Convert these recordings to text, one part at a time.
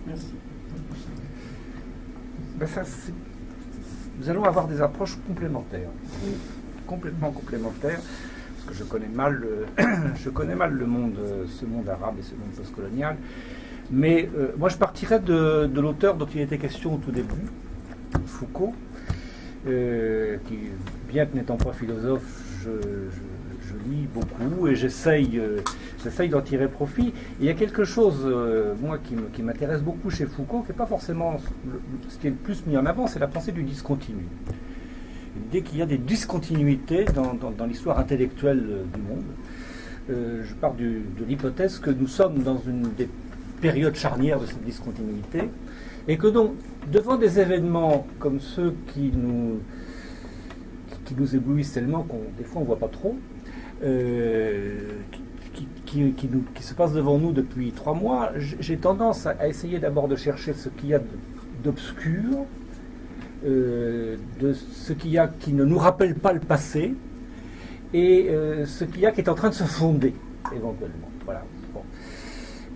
Merci. Ben nous allons avoir des approches complémentaires, complètement complémentaires, parce que je connais mal le monde, ce monde arabe et ce monde postcolonial. Mais moi, je partirais de l'auteur dont il était question au tout début, Foucault, qui, bien que n'étant pas philosophe, je lis beaucoup et j'essaye d'en tirer profit. Et il y a quelque chose, moi, qui m'intéresse beaucoup chez Foucault, qui n'est pas forcément ce qui est le plus mis en avant, c'est la pensée du discontinu. L'idée qu'il y a des discontinuités dans l'histoire intellectuelle du monde. Je pars de l'hypothèse que nous sommes dans une des périodes charnières de cette discontinuité, et que donc, devant des événements comme ceux qui nous éblouissent tellement qu'on des fois on ne voit pas trop, qui se passe devant nous depuis 3 mois, j'ai tendance à essayer d'abord de chercher ce qu'il y a d'obscur, de ce qu'il y a qui ne nous rappelle pas le passé, et ce qu'il y a qui est en train de se fonder, éventuellement. Voilà. Bon.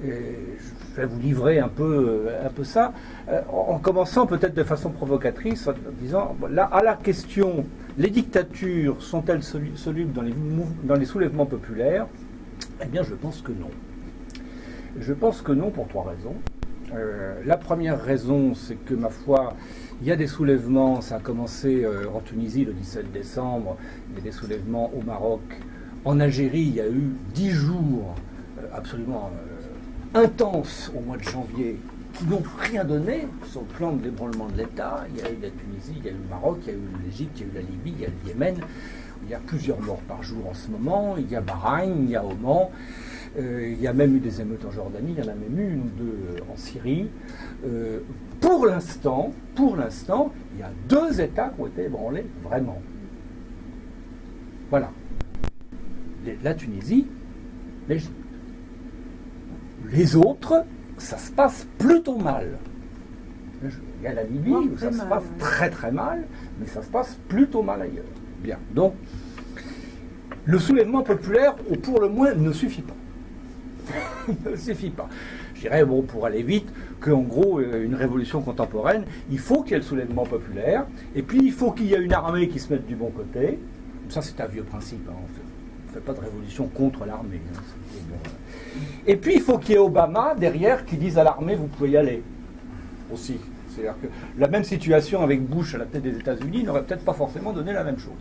Je vais vous livrer un peu ça, en commençant peut-être de façon provocatrice, en disant, là, à la question, les dictatures sont-elles solubles dans les soulèvements populaires? Eh bien, je pense que non. Je pense que non pour 3 raisons. La première raison, c'est que, ma foi, il y a des soulèvements, ça a commencé en Tunisie le 17 décembre, il y a des soulèvements au Maroc. En Algérie, il y a eu 10 jours absolument intenses au mois de janvier qui n'ont rien donné sur le plan de l'ébranlement de l'État. Il y a eu la Tunisie, il y a eu le Maroc, il y a eu l'Égypte, il y a eu la Libye, il y a le Yémen. Il y a plusieurs morts par jour en ce moment. Il y a Bahreïn, il y a Oman. Il y a même eu des émeutes en Jordanie. Il y en a même eu 1 ou 2 en Syrie. Pour l'instant, il y a 2 États qui ont été ébranlés vraiment. Voilà. La Tunisie, l'Égypte. Les autres, ça se passe plutôt mal. Il y a la Libye où ça se passe très très mal, mais ça se passe plutôt mal ailleurs. Bien. Donc, le soulèvement populaire, ou pour le moins, ne suffit pas. Ne suffit pas. Je dirais, bon, pour aller vite, qu'en gros, une révolution contemporaine, il faut qu'il y ait le soulèvement populaire, et puis il faut qu'il y ait une armée qui se mette du bon côté. Ça, c'est un vieux principe. Hein. On ne fait pas de révolution contre l'armée. Hein. Et puis, il faut qu'il y ait Obama derrière qui dise à l'armée, vous pouvez y aller. Aussi. C'est-à-dire que la même situation avec Bush à la tête des États-Unis n'aurait peut-être pas forcément donné la même chose.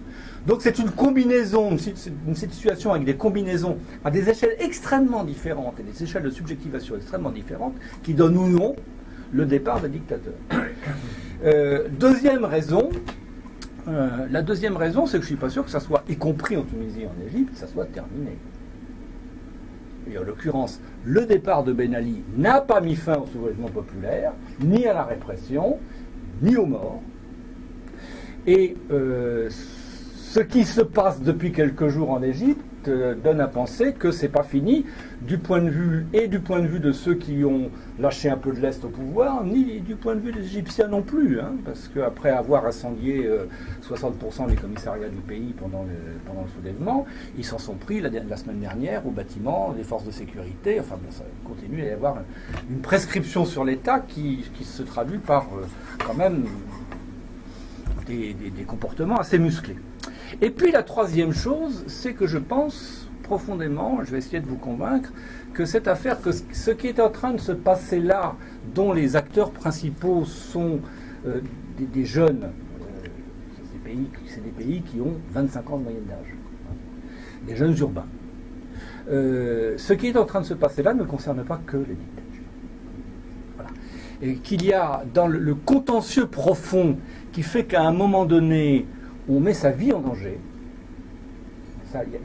Donc c'est une combinaison, une situation avec des combinaisons à des échelles extrêmement différentes et des échelles de subjectivation extrêmement différentes qui donnent ou non le départ des dictateurs. Deuxième raison, la deuxième raison, c'est que je ne suis pas sûr que ça soit, y compris en Tunisie et en Égypte, ça soit terminé. Et en l'occurrence, le départ de Ben Ali n'a pas mis fin au soulèvement populaire, ni à la répression, ni aux morts. Et ce qui se passe depuis quelques jours en Égypte donne à penser que c'est pas fini du point de vue de ceux qui ont lâché un peu de l'Est au pouvoir, ni du point de vue des Égyptiens non plus, hein, parce qu'après avoir incendié 60% des commissariats du pays pendant le soulèvement, ils s'en sont pris la semaine dernière aux bâtiments, les forces de sécurité. Enfin bon, ça continue à y avoir une prescription sur l'État qui se traduit par quand même des comportements assez musclés. Et puis la troisième chose, c'est que je pense profondément, je vais essayer de vous convaincre, que cette affaire, que ce qui est en train de se passer là, dont les acteurs principaux sont des jeunes, c'est des pays qui ont 25 ans de moyenne d'âge, des jeunes urbains. Ce qui est en train de se passer là ne concerne pas que les dictatures. Voilà. Et qu'il y a dans le contentieux profond qui fait qu'à un moment donné, on met sa vie en danger.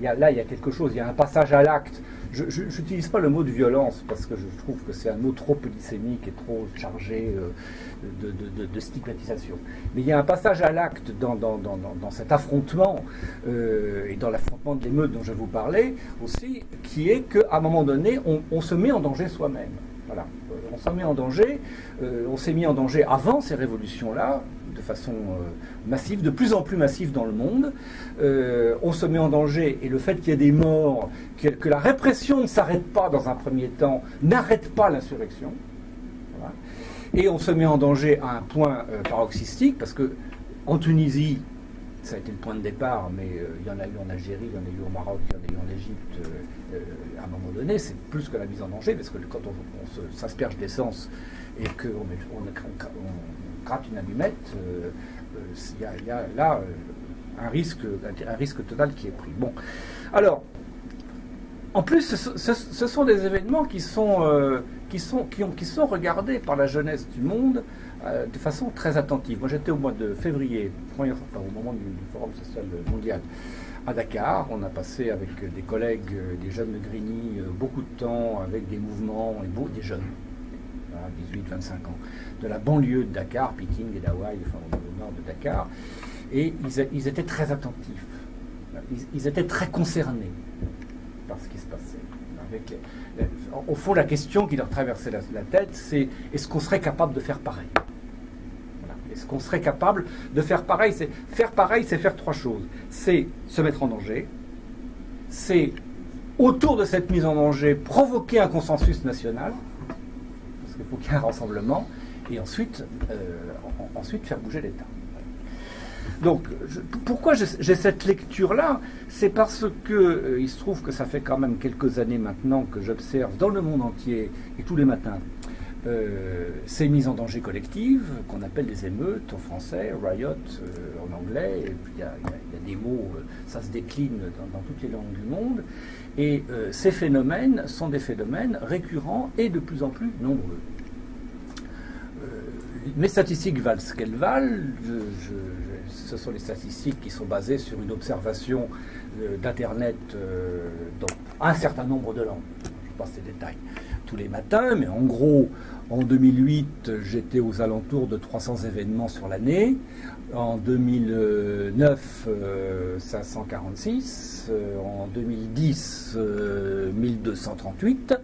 Là, il y a quelque chose, il y a un passage à l'acte. Je n'utilise pas le mot de violence parce que je trouve que c'est un mot trop polysémique et trop chargé de stigmatisation. Mais il y a un passage à l'acte dans cet affrontement et dans l'affrontement de l'émeute dont je vous parlais aussi, qui est qu'à un moment donné, on se met en danger soi-même. Voilà. On s'en met en danger. On s'est mis en danger avant ces révolutions-là, de façon massive, de plus en plus massive dans le monde. On se met en danger, et le fait qu'il y ait des morts, que la répression ne s'arrête pas dans un premier temps, n'arrête pas l'insurrection. Voilà. Voilà. Et on se met en danger à un point paroxystique, parce que en Tunisie, ça a été le point de départ, mais il y en a eu en Algérie, il y en a eu au Maroc, il y en a eu en Égypte, à un moment donné, c'est plus que la mise en danger, parce que quand on s'asperge d'essence et qu'on gratte une allumette, il y a là un risque total qui est pris. Bon, alors, en plus, ce sont des événements qui sont regardés par la jeunesse du monde de façon très attentive. Moi, j'étais au mois de février, au moment du Forum social mondial, à Dakar. On a passé avec des collègues, des jeunes de Grigny, beaucoup de temps avec des mouvements, des jeunes, 18-25 ans, de la banlieue de Dakar, Peking et d'Hawaï, enfin au nord de Dakar, et ils étaient très attentifs, ils étaient très concernés par ce qui se passait. Au fond, la question qui leur traversait la tête, c'est est-ce qu'on serait capable de faire pareil? Voilà. Est-ce qu'on serait capable de faire pareil? Faire pareil, c'est faire trois choses. C'est se mettre en danger, c'est autour de cette mise en danger provoquer un consensus national, parce qu'il faut qu'il y ait un rassemblement, et ensuite faire bouger l'État. Donc, pourquoi j'ai cette lecture-là? C'est parce que il se trouve que ça fait quand même quelques années maintenant que j'observe dans le monde entier, et tous les matins, ces mises en danger collectives, qu'on appelle des émeutes en français, riot en anglais, et puis il y a des mots, ça se décline dans toutes les langues du monde, et ces phénomènes sont des phénomènes récurrents et de plus en plus nombreux. Mes statistiques valent ce qu'elles valent. Ce sont les statistiques qui sont basées sur une observation d'Internet dans un certain nombre de langues. Je passe les détails tous les matins, mais en gros, en 2008, j'étais aux alentours de 300 événements sur l'année. En 2009, 546. En 2010, 1238.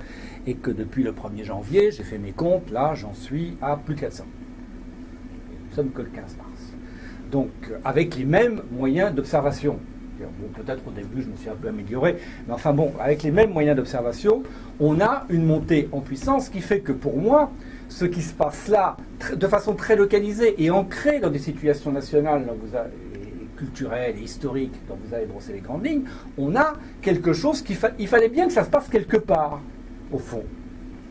Et que depuis le 1er janvier, j'ai fait mes comptes, là, j'en suis à plus de 400. Nous sommes que le 15 mars. Donc, avec les mêmes moyens d'observation. Bon, peut-être au début, je me suis un peu amélioré, mais enfin bon, avec les mêmes moyens d'observation, on a une montée en puissance qui fait que pour moi, ce qui se passe là, de façon très localisée et ancrée dans des situations nationales culturelles et historiques dont vous avez brossé les grandes lignes, on a quelque chose il fallait bien que ça se passe quelque part, au fond.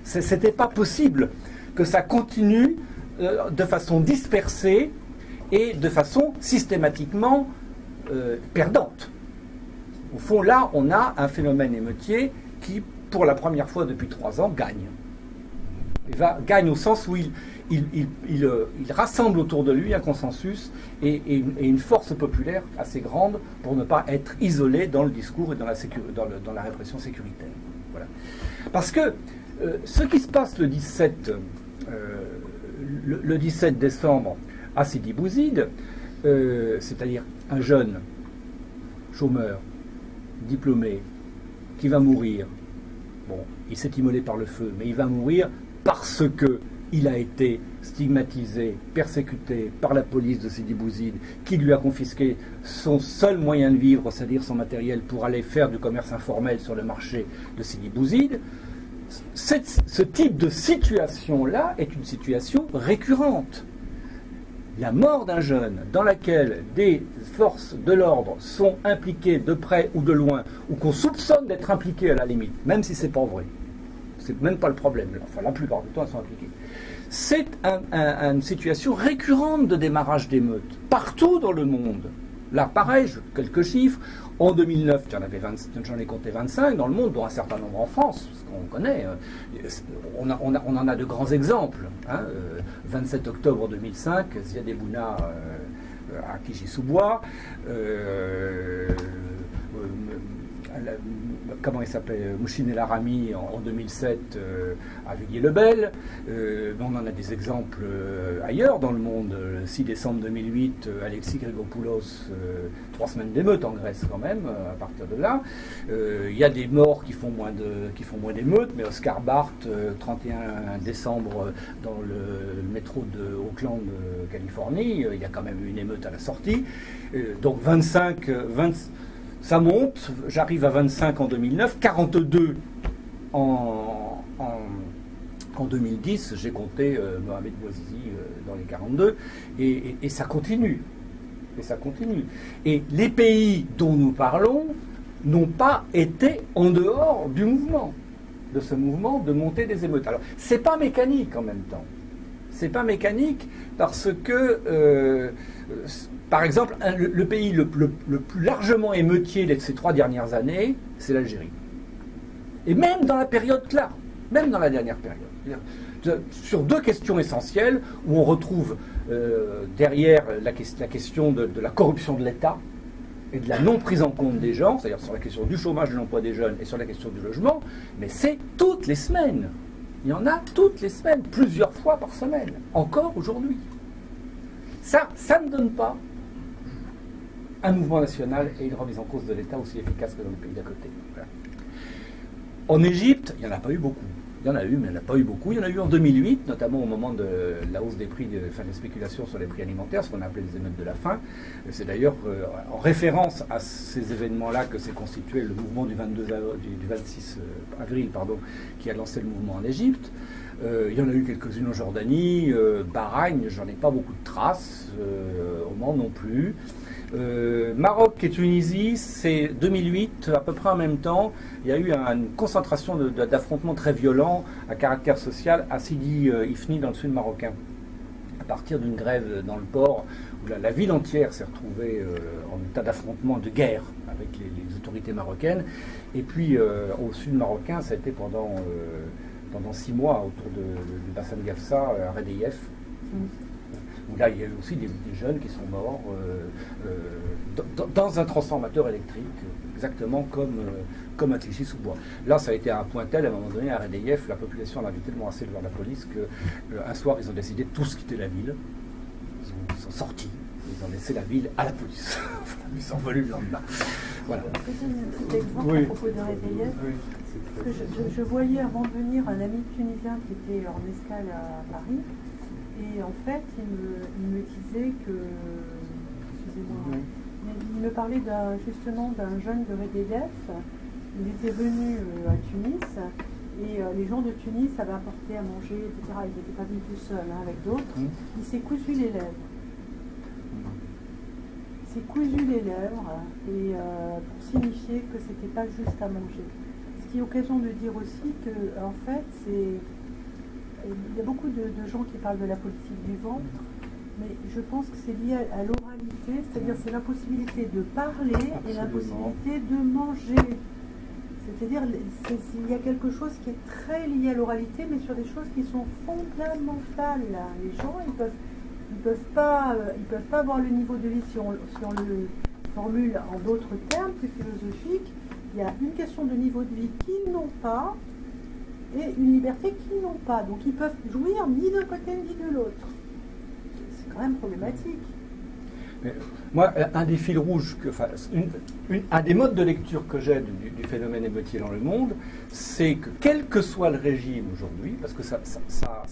C'était pas possible que ça continue de façon dispersée et de façon systématiquement perdante. Au fond, là, on a un phénomène émeutier qui, pour la première fois depuis 3 ans, gagne. Gagne au sens où il rassemble autour de lui un consensus et une force populaire assez grande pour ne pas être isolé dans le discours et dans la répression sécuritaire. Voilà. Parce que ce qui se passe le 17 décembre à Sidi Bouzid, c'est-à-dire un jeune chômeur, diplômé, qui va mourir. Bon, il s'est immolé par le feu, mais il va mourir parce qu'il a été stigmatisé, persécuté par la police de Sidi Bouzid, qui lui a confisqué son seul moyen de vivre, c'est-à-dire son matériel, pour aller faire du commerce informel sur le marché de Sidi Bouzid. Ce type de situation-là est une situation récurrente. La mort d'un jeune dans laquelle des forces de l'ordre sont impliquées de près ou de loin, ou qu'on soupçonne d'être impliquées à la limite, même si c'est pas vrai, c'est même pas le problème, enfin la plupart du temps elles sont impliquées, c'est une situation récurrente de démarrage d'émeutes, partout dans le monde. Là pareil, quelques chiffres, en 2009 j'en ai compté 25 dans le monde, dont un certain nombre en France, parce qu'on connaît, on en a de grands exemples. 27 octobre 2005, Ziad Ebouna à Clichy-sous-Bois, comment il s'appelait, Mouchine El Arami en 2007 à Villiers-le-Bel. On en a des exemples ailleurs dans le monde. Le 6 décembre 2008, Alexis Grigopoulos, 3 semaines d'émeute en Grèce quand même, à partir de là. Il y a des morts qui font moins d'émeutes, mais Oscar Barth, 31 décembre, dans le métro de Oakland, Californie, il y a quand même eu une émeute à la sortie. Donc 20 ça monte, j'arrive à 25 en 2009, 42 en En 2010, j'ai compté Mohamed Bouazizi dans les 42, et ça continue. Et ça continue. Et les pays dont nous parlons n'ont pas été en dehors du mouvement, de ce mouvement de montée des émeutes. Alors, c'est pas mécanique en même temps. C'est pas mécanique parce que, par exemple, le pays le plus largement émeutier de ces 3 dernières années, c'est l'Algérie. Et même dans la période là, même dans la dernière période. Sur 2 questions essentielles où on retrouve derrière la question de la corruption de l'État et de la non prise en compte des gens, c'est-à-dire sur la question du chômage, de l'emploi des jeunes et sur la question du logement, mais c'est toutes les semaines. Il y en a toutes les semaines, plusieurs fois par semaine, encore aujourd'hui. Ça ne donne pas un mouvement national et une remise en cause de l'État aussi efficace que dans le pays d'à côté. Voilà. En Égypte, il n'y en a pas eu beaucoup. Il y en a eu, mais il n'y en a pas eu beaucoup. Il y en a eu en 2008, notamment au moment de la hausse des prix, des spéculations sur les prix alimentaires, ce qu'on a appelé les émeutes de la faim. C'est d'ailleurs en référence à ces événements-là que s'est constitué le mouvement du 26 avril, qui a lancé le mouvement en Égypte. Il y en a eu quelques-unes en Jordanie, Bahreïn, j'en ai pas beaucoup de traces, Oman non plus. Maroc et Tunisie, c'est 2008, à peu près en même temps. Il y a eu une concentration d'affrontements très violents à caractère social à Sidi Ifni, dans le sud marocain, à partir d'une grève dans le port où la ville entière s'est retrouvée en état d'affrontement, de guerre avec les autorités marocaines. Et puis au sud marocain, ça a été pendant 6 mois autour du bassin de Gafsa, à Redeyef. Où là, il y a eu aussi des jeunes qui sont morts dans un transformateur électrique, exactement comme à Clichy-sous-Bois. Là, ça a été un point tel, à un moment donné, à Redeyef, la population en avait tellement assez de voir la police qu'un soir, ils ont décidé de tous quitter la ville. Ils sont sortis, ils ont laissé la ville à la police. Ils sont revenus le lendemain. Voilà. Petit exemple à propos de Redeyef. Je voyais avant de venir un ami tunisien qui était en escale à Paris. Et en fait, il me disait que, excusez-moi, il me parlait justement d'un jeune de Redeyef. Il était venu à Tunis et les gens de Tunis avaient apporté à manger, etc. Il n'était pas venu tout seul, avec d'autres. Il s'est cousu les lèvres. Il s'est cousu les lèvres et pour signifier que c'était pas juste à manger. Ce qui est occasion de dire aussi que, en fait, il y a beaucoup de gens qui parlent de la politique du ventre, mais je pense que c'est lié à l'oralité, c'est-à-dire c'est l'impossibilité de parler. Absolument. Et l'impossibilité de manger. C'est-à-dire il y a quelque chose qui est très lié à l'oralité, mais sur des choses qui sont fondamentales. Les gens, ils peuvent pas avoir le niveau de vie si on le formule en d'autres termes plus philosophiques. Il y a une question de niveau de vie qu'ils n'ont pas, et une liberté qu'ils n'ont pas. Donc ils peuvent jouir ni d'un côté ni de l'autre. C'est quand même problématique. Mais moi, un des fils rouges, un des modes de lecture que j'ai du phénomène émeutier dans le monde, c'est que quel que soit le régime aujourd'hui, parce que ça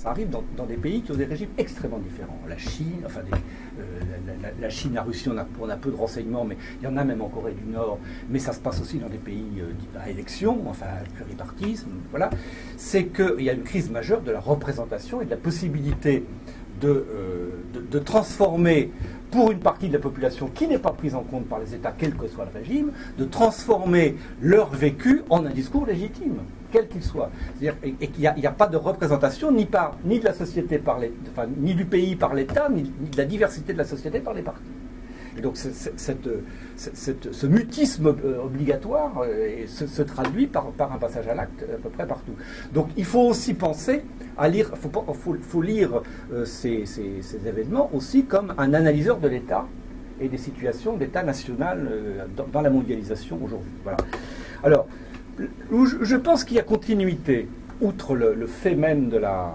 arrive dans des pays qui ont des régimes extrêmement différents. La Chine, la Chine, la Russie, on a peu de renseignements, mais il y en a même en Corée du Nord, mais ça se passe aussi dans des pays à élection, pluripartisme, voilà. C'est qu'il y a une crise majeure de la représentation et de la possibilité de transformer, pour une partie de la population qui n'est pas prise en compte par les États, quel que soit le régime, de transformer leur vécu en un discours légitime, quel qu'il soit. C'est-à-dire et qu'il n'y a pas de représentation ni de la société ni du pays par l'État, ni de la diversité de la société par les partis. Et donc ce mutisme obligatoire se traduit par un passage à l'acte à peu près partout. Donc il faut aussi penser à lire, faut lire ces événements aussi comme un analyseur de l'État et des situations d'État national dans la mondialisation aujourd'hui. Voilà. Alors, je pense qu'il y a continuité, outre le fait même de la...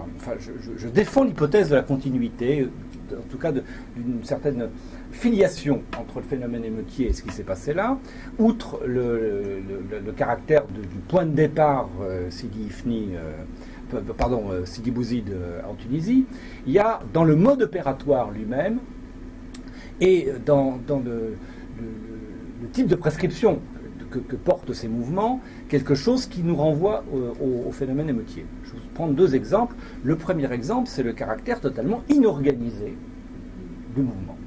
je défends l'hypothèse de la continuité, en tout cas d'une certaine filiation entre le phénomène émeutier et ce qui s'est passé là, outre le caractère du point de départ Sidi Bouzid en Tunisie, il y a dans le mode opératoire lui-même et dans le type de prescription que portent ces mouvements, quelque chose qui nous renvoie au phénomène émeutier. Je vais vous prendre deux exemples. Le premier exemple, c'est le caractère totalement inorganisé du mouvement.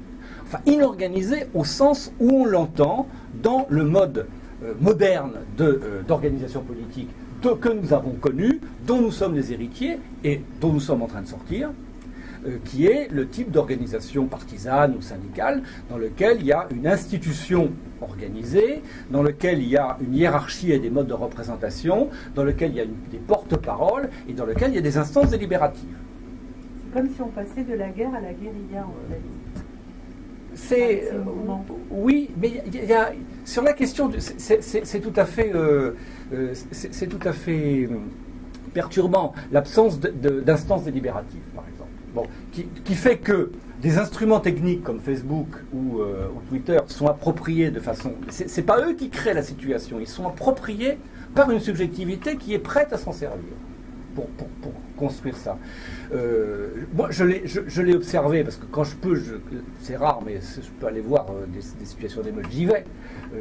Enfin, inorganisé au sens où on l'entend dans le mode moderne d'organisation politique que nous avons connu, dont nous sommes les héritiers et dont nous sommes en train de sortir, qui est le type d'organisation partisane ou syndicale dans lequel il y a une institution organisée, dans lequel il y a une hiérarchie et des modes de représentation, dans lequel il y a des porte-paroles et dans lequel il y a des instances délibératives. C'est comme si on passait de la guerre à la guérilla, en fait. Oui, mais sur la question, c'est tout à fait, perturbant l'absence d'instances délibératives, par exemple. Bon, qui fait que des instruments techniques comme Facebook ou Twitter sont appropriés de façon. C'est pas eux qui créent la situation, ils sont appropriés par une subjectivité qui est prête à s'en servir pour construire ça. Moi, je l'ai observé parce que quand je peux, c'est rare, mais je peux aller voir des situations d'émeute, j'y vais.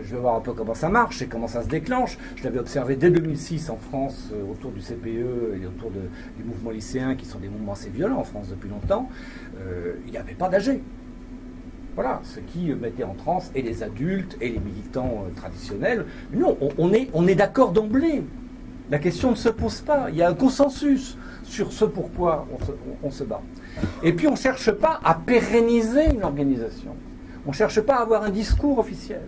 Je vais voir un peu comment ça marche et comment ça se déclenche. Je l'avais observé dès 2006 en France, autour du CPE et autour du mouvement lycéen, qui sont des mouvements assez violents en France depuis longtemps. Il n'y avait pas d'âgés. Voilà, ce qui mettait en transe et les adultes et les militants traditionnels. Non, on est d'accord d'emblée. La question ne se pose pas. Il y a un consensus sur ce pourquoi on se bat. Et puis on ne cherche pas à pérenniser une organisation. On ne cherche pas à avoir un discours officiel.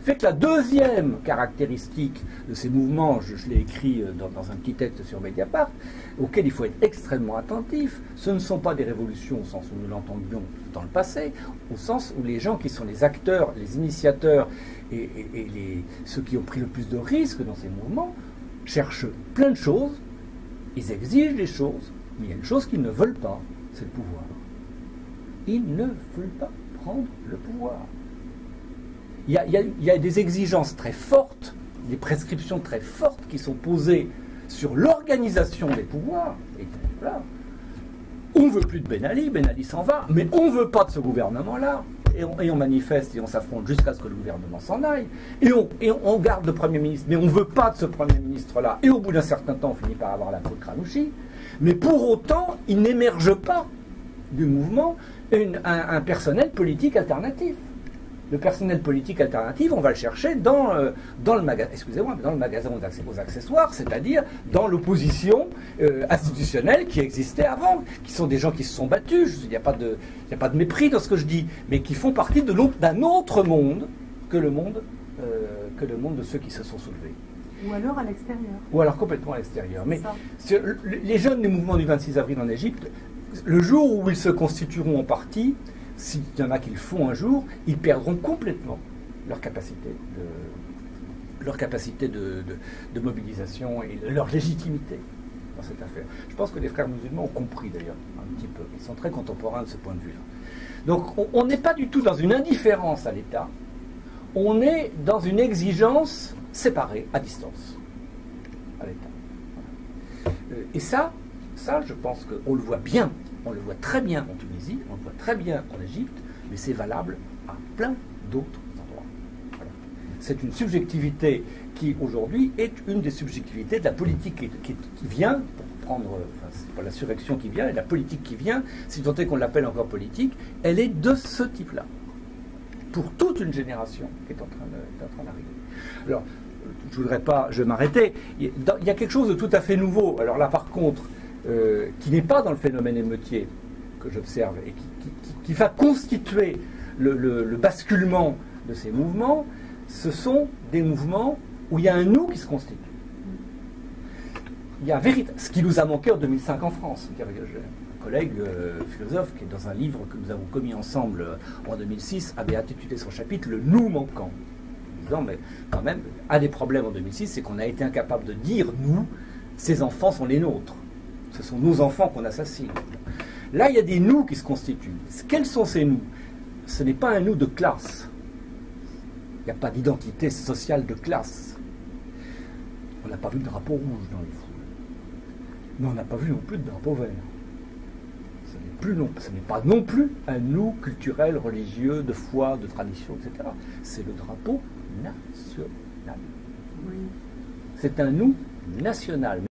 Fait que la deuxième caractéristique de ces mouvements, je l'ai écrit dans un petit texte sur Mediapart, auquel il faut être extrêmement attentif, ce ne sont pas des révolutions au sens où nous l'entendions dans le passé, au sens où les gens qui sont les acteurs, les initiateurs et ceux qui ont pris le plus de risques dans ces mouvements cherchent plein de choses, ils exigent des choses, mais il y a une chose qu'ils ne veulent pas, c'est le pouvoir. Ils ne veulent pas prendre le pouvoir. Il y a des exigences très fortes, des prescriptions très fortes qui sont posées sur l'organisation des pouvoirs. Et voilà. On ne veut plus de Ben Ali s'en va, mais on ne veut pas de ce gouvernement-là. Et on manifeste et on s'affronte jusqu'à ce que le gouvernement s'en aille. Et on garde le Premier ministre, mais on ne veut pas de ce Premier ministre-là. Et au bout d'un certain temps, on finit par avoir la faute Granouchi. Mais pour autant, il n'émerge pas du mouvement un personnel politique alternatif. Le personnel politique alternatif, on va le chercher dans le magasin aux accessoires, c'est-à-dire dans l'opposition institutionnelle qui existait avant, qui sont des gens qui se sont battus. Il n'y a pas de mépris dans ce que je dis, mais qui font partie d'un autre monde que le monde de ceux qui se sont soulevés. Ou alors à l'extérieur. Ou alors complètement à l'extérieur. Mais les jeunes du mouvement du 26 avril en Égypte, le jour où ils se constitueront en partie, s'il y en a qui le font un jour, ils perdront complètement leur capacité de mobilisation et leur légitimité dans cette affaire. Je pense que les frères musulmans ont compris d'ailleurs un petit peu. Ils sont très contemporains de ce point de vue-là. Donc on n'est pas du tout dans une indifférence à l'État, on est dans une exigence séparée, à distance, à l'État. Et ça, je pense qu'on le voit bien. On le voit très bien en Tunisie, on le voit très bien en Égypte, mais c'est valable à plein d'autres endroits. Voilà. C'est une subjectivité qui, aujourd'hui, est une des subjectivités de la politique qui vient, pour prendre, c'est pas l'insurrection qui vient, et la politique qui vient, si tant est qu'on l'appelle encore politique, elle est de ce type-là, pour toute une génération qui est en train d'arriver. Alors, je vais m'arrêter. Il y a quelque chose de tout à fait nouveau. Alors là, par contre, qui n'est pas dans le phénomène émeutier que j'observe et qui va constituer le basculement de ces mouvements, ce sont des mouvements où il y a un nous qui se constitue. Il y a ce qui nous a manqué en 2005 en France. J'ai un collègue philosophe qui est dans un livre que nous avons commis ensemble en 2006 avait intitulé son chapitre « Le nous manquant ». En disant, mais quand même, un des problèmes en 2006, c'est qu'on a été incapable de dire « nous », ces enfants sont les nôtres. Ce sont nos enfants qu'on assassine. Là, il y a des nous qui se constituent. Quels sont ces nous? Ce n'est pas un nous de classe. Il n'y a pas d'identité sociale de classe. On n'a pas vu de drapeau rouge dans les foules. Mais on n'a pas vu non plus de drapeau vert. Ce n'est pas non plus un nous culturel, religieux, de foi, de tradition, etc. C'est le drapeau national. national. Oui. C'est un nous national.